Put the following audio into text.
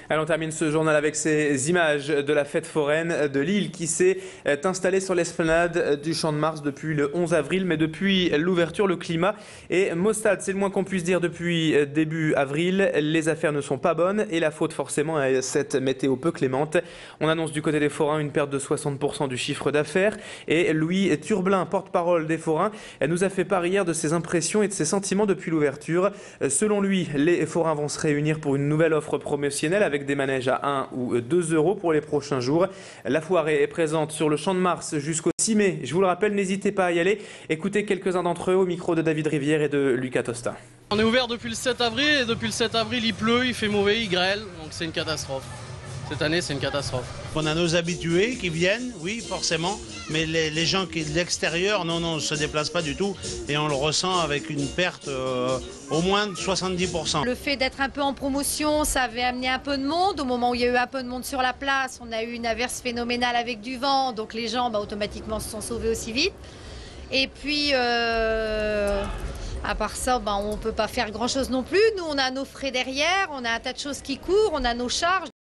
Allez, on termine ce journal avec ces images de la fête foraine de Lille qui s'est installée sur l'esplanade du Champ de Mars depuis le 11 avril. Mais depuis l'ouverture, le climat est maussade, c'est le moins qu'on puisse dire depuis début avril. Les affaires ne sont pas bonnes et la faute forcément à cette météo peu clémente. On annonce du côté des forains une perte de 60% du chiffre d'affaires. Et Louis Turblin, porte-parole des forains, nous a fait part hier de ses impressions et de ses sentiments depuis l'ouverture. Selon lui, les forains vont se réunir pour une nouvelle offre promotionnelle avec des manèges à 1 ou 2 euros pour les prochains jours. La foire est présente sur le Champ de Mars jusqu'au 6 mai. Je vous le rappelle, n'hésitez pas à y aller. Écoutez quelques-uns d'entre eux au micro de David Rivière et de Lucas Tosta. On est ouvert depuis le 7 avril et depuis le 7 avril il pleut, il fait mauvais, il grêle, donc c'est une catastrophe. Cette année c'est une catastrophe. On a nos habitués qui viennent, oui forcément, mais les gens qui de l'extérieur, non, ne se déplacent pas du tout et on le ressent avec une perte au moins de 70%. Le fait d'être un peu en promotion, ça avait amené un peu de monde. Au moment où il y a eu un peu de monde sur la place, on a eu une averse phénoménale avec du vent, donc les gens automatiquement se sont sauvés aussi vite. Et puis, à part ça, on ne peut pas faire grand-chose non plus. Nous, on a nos frais derrière, on a un tas de choses qui courent, on a nos charges.